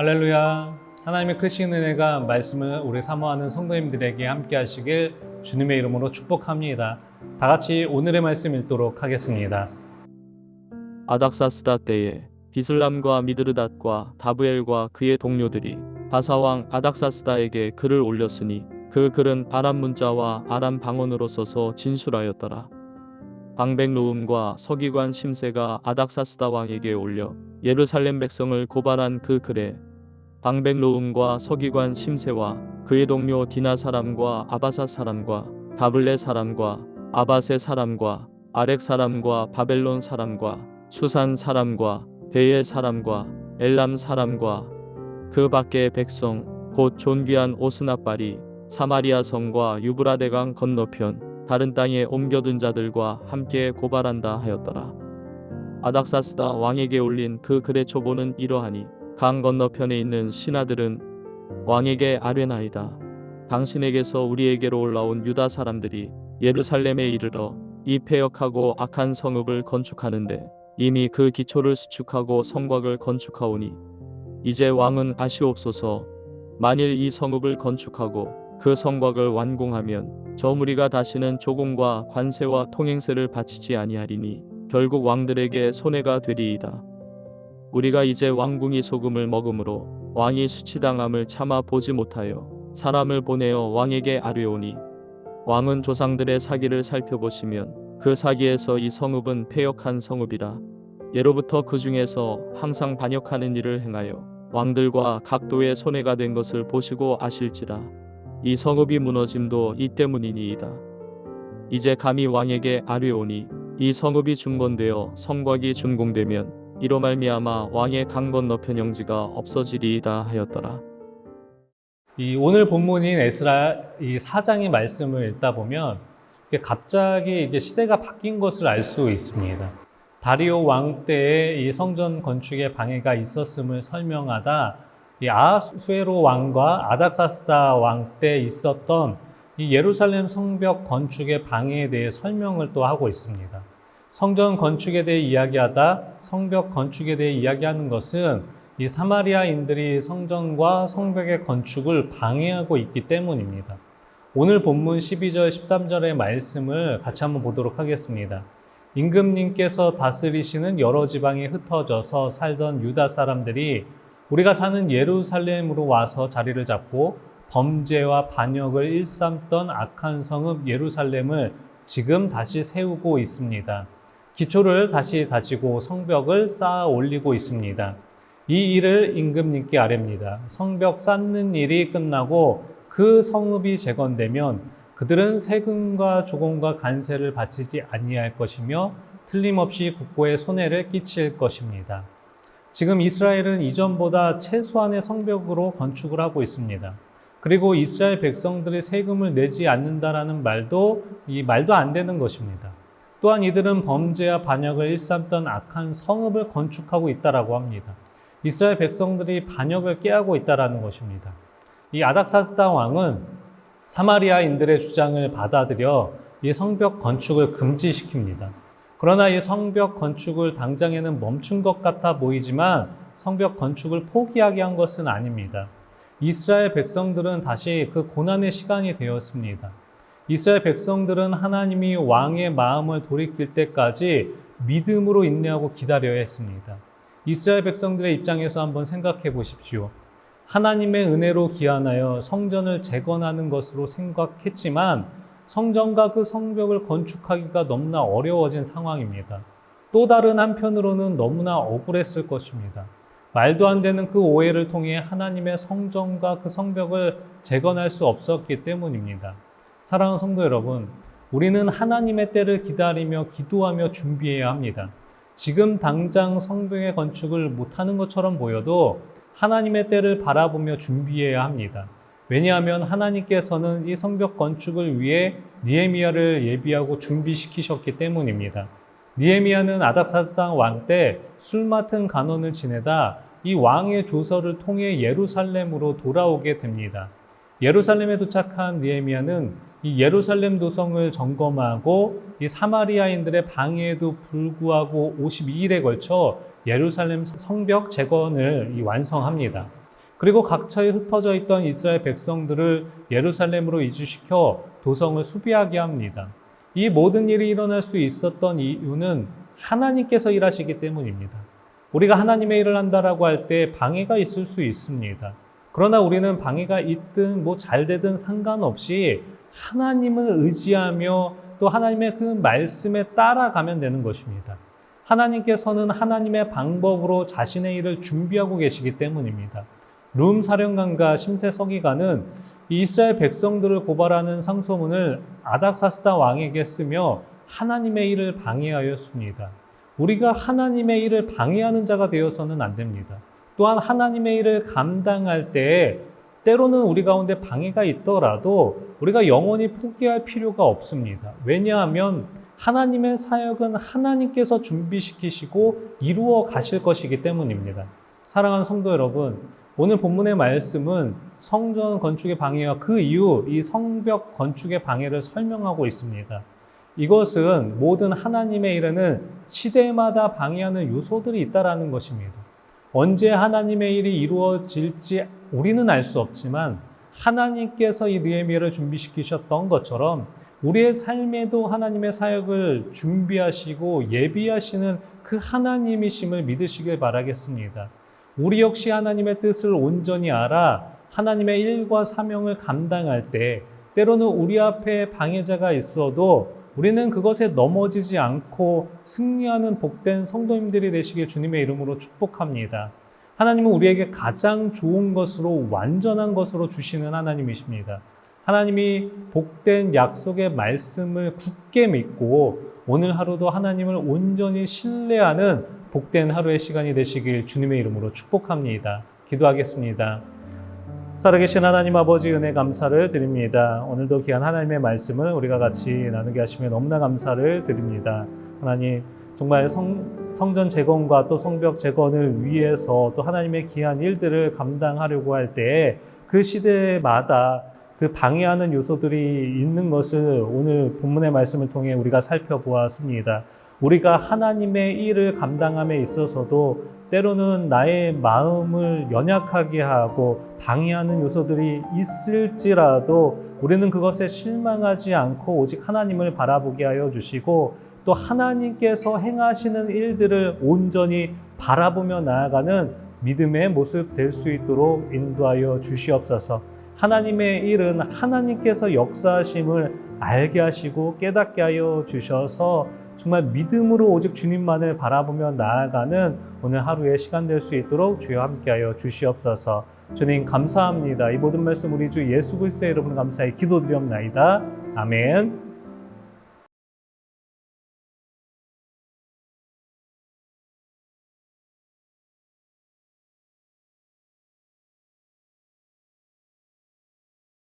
할렐루야. 하나님의 크신 은혜가 말씀을 우리 사모하는 성도님들에게 함께 하시길 주님의 이름으로 축복합니다. 다 같이 오늘의 말씀 읽도록 하겠습니다. 아닥사스다 때에 비슬람과 미드르닷과 다브엘과 그의 동료들이 바사왕 아닥사스다에게 글을 올렸으니 그 글은 아람 문자와 아람 방언으로 써서 진술하였더라. 방백루음과 서기관 심세가 아닥사스다 왕에게 올려 예루살렘 백성을 고발한 그 글에 방백루음과 서기관 심세와 그의 동료 디나 사람과 아바사 사람과 다블레 사람과 아바세 사람과 아렉 사람과 바벨론 사람과 수산 사람과 베엘 사람과 엘람 사람과 그 밖의 백성 곧 존귀한 오스나빨이 사마리아 성과 유브라데강 건너편 다른 땅에 옮겨둔 자들과 함께 고발한다 하였더라. 아닥사스다 왕에게 올린 그 글의 초보는 이러하니 강 건너편에 있는 신하들은 왕에게 아뢰나이다. 당신에게서 우리에게로 올라온 유다 사람들이 예루살렘에 이르러 이 패역하고 악한 성읍을 건축하는데 이미 그 기초를 수축하고 성곽을 건축하오니 이제 왕은 아시옵소서. 만일 이 성읍을 건축하고 그 성곽을 완공하면 저 무리가 다시는 조공과 관세와 통행세를 바치지 아니하리니 결국 왕들에게 손해가 되리이다. 우리가 이제 왕궁이 소금을 먹음으로 왕이 수치당함을 참아 보지 못하여 사람을 보내어 왕에게 아뢰오니 왕은 조상들의 사기를 살펴보시면 그 사기에서 이 성읍은 패역한 성읍이라. 예로부터 그 중에서 항상 반역하는 일을 행하여 왕들과 각도의 손해가 된 것을 보시고 아실지라. 이 성읍이 무너짐도 이 때문이니이다. 이제 감히 왕에게 아뢰오니 이 성읍이 중건되어 성곽이 준공되면 이로 말미암아 왕의 강 건너편 영지가 없어지리이다 하였더라. 이 오늘 본문인 에스라 이 4장의 말씀을 읽다 보면 갑자기 이게 시대가 바뀐 것을 알 수 있습니다. 다리오 왕 때에 이 성전 건축에 방해가 있었음을 설명하다 이 아하수에로 왕과 아닥사스다 왕 때 있었던 이 예루살렘 성벽 건축의 방해에 대해 설명을 또 하고 있습니다. 성전 건축에 대해 이야기하다 성벽 건축에 대해 이야기하는 것은 이 사마리아인들이 성전과 성벽의 건축을 방해하고 있기 때문입니다. 오늘 본문 12절 13절의 말씀을 같이 한번 보도록 하겠습니다. 임금님께서 다스리시는 여러 지방에 흩어져서 살던 유다 사람들이 우리가 사는 예루살렘으로 와서 자리를 잡고 범죄와 반역을 일삼던 악한 성읍 예루살렘을 지금 다시 세우고 있습니다. 기초를 다시 다지고 성벽을 쌓아 올리고 있습니다. 이 일을 임금님께 아뢰입니다. 성벽 쌓는 일이 끝나고 그 성읍이 재건되면 그들은 세금과 조공과 관세를 바치지 아니할 것이며 틀림없이 국고에 손해를 끼칠 것입니다. 지금 이스라엘은 이전보다 최소한의 성벽으로 건축을 하고 있습니다. 그리고 이스라엘 백성들이 세금을 내지 않는다라는 말도 안 되는 것입니다. 또한 이들은 범죄와 반역을 일삼던 악한 성읍을 건축하고 있다라고 합니다. 이스라엘 백성들이 반역을 깨하고 있다라는 것입니다. 이 아닥사스다 왕은 사마리아인들의 주장을 받아들여 이 성벽 건축을 금지시킵니다. 그러나 이 성벽 건축을 당장에는 멈춘 것 같아 보이지만 성벽 건축을 포기하게 한 것은 아닙니다. 이스라엘 백성들은 다시 그 고난의 시간이 되었습니다. 이스라엘 백성들은 하나님이 왕의 마음을 돌이킬 때까지 믿음으로 인내하고 기다려야 했습니다. 이스라엘 백성들의 입장에서 한번 생각해 보십시오. 하나님의 은혜로 기한하여 성전을 재건하는 것으로 생각했지만 성전과 그 성벽을 건축하기가 너무나 어려워진 상황입니다. 또 다른 한편으로는 너무나 억울했을 것입니다. 말도 안 되는 그 오해를 통해 하나님의 성전과 그 성벽을 재건할 수 없었기 때문입니다. 사랑하는 성도 여러분, 우리는 하나님의 때를 기다리며 기도하며 준비해야 합니다. 지금 당장 성벽의 건축을 못하는 것처럼 보여도 하나님의 때를 바라보며 준비해야 합니다. 왜냐하면 하나님께서는 이 성벽 건축을 위해 느헤미야를 예비하고 준비시키셨기 때문입니다. 느헤미야는 아닥사스다 왕 때 술 맡은 간원을 지내다 이 왕의 조서를 통해 예루살렘으로 돌아오게 됩니다. 예루살렘에 도착한 느헤미야는 이 예루살렘 도성을 점검하고 이 사마리아인들의 방해에도 불구하고 52일에 걸쳐 예루살렘 성벽 재건을 완성합니다. 그리고 각처에 흩어져 있던 이스라엘 백성들을 예루살렘으로 이주시켜 도성을 수비하게 합니다. 이 모든 일이 일어날 수 있었던 이유는 하나님께서 일하시기 때문입니다. 우리가 하나님의 일을 한다라고 할 때 방해가 있을 수 있습니다. 그러나 우리는 방해가 있든 잘 되든 상관없이 하나님을 의지하며 또 하나님의 그 말씀에 따라가면 되는 것입니다. 하나님께서는 하나님의 방법으로 자신의 일을 준비하고 계시기 때문입니다. 룸 사령관과 심세 서기관은 이스라엘 백성들을 고발하는 상소문을 아닥사스다 왕에게 쓰며 하나님의 일을 방해하였습니다. 우리가 하나님의 일을 방해하는 자가 되어서는 안 됩니다. 또한 하나님의 일을 감당할 때 때로는 우리 가운데 방해가 있더라도 우리가 영원히 포기할 필요가 없습니다. 왜냐하면 하나님의 사역은 하나님께서 준비시키시고 이루어 가실 것이기 때문입니다. 사랑하는 성도 여러분, 오늘 본문의 말씀은 성전 건축의 방해와 그 이후 이 성벽 건축의 방해를 설명하고 있습니다. 이것은 모든 하나님의 일에는 시대마다 방해하는 요소들이 있다라는 것입니다. 언제 하나님의 일이 이루어질지 우리는 알 수 없지만 하나님께서 이 느헤미야를 준비시키셨던 것처럼 우리의 삶에도 하나님의 사역을 준비하시고 예비하시는 그 하나님이심을 믿으시길 바라겠습니다. 우리 역시 하나님의 뜻을 온전히 알아 하나님의 일과 사명을 감당할 때 때로는 우리 앞에 방해자가 있어도 우리는 그것에 넘어지지 않고 승리하는 복된 성도님들이 되시길 주님의 이름으로 축복합니다. 하나님은 우리에게 가장 좋은 것으로 완전한 것으로 주시는 하나님이십니다. 하나님이 복된 약속의 말씀을 굳게 믿고 오늘 하루도 하나님을 온전히 신뢰하는 복된 하루의 시간이 되시길 주님의 이름으로 축복합니다. 기도하겠습니다. 살아계신 하나님 아버지 은혜 감사를 드립니다. 오늘도 귀한 하나님의 말씀을 우리가 같이 나누게 하시며 너무나 감사를 드립니다. 하나님 정말 성전 재건과 또 성벽 재건을 위해서 또 하나님의 귀한 일들을 감당하려고 할 때 그 시대마다 그 방해하는 요소들이 있는 것을 오늘 본문의 말씀을 통해 우리가 살펴보았습니다. 우리가 하나님의 일을 감당함에 있어서도 때로는 나의 마음을 연약하게 하고 방해하는 요소들이 있을지라도 우리는 그것에 실망하지 않고 오직 하나님을 바라보게 하여 주시고 또 하나님께서 행하시는 일들을 온전히 바라보며 나아가는 믿음의 모습 될 수 있도록 인도하여 주시옵소서. 하나님의 일은 하나님께서 역사하심을 알게 하시고 깨닫게 하여 주셔서 정말 믿음으로 오직 주님만을 바라보며 나아가는 오늘 하루의 시간 될 수 있도록 주여 함께하여 주시옵소서. 주님 감사합니다. 이 모든 말씀 우리 주 예수 그리스도의 이름으로 감사히 기도드리옵나이다. 아멘.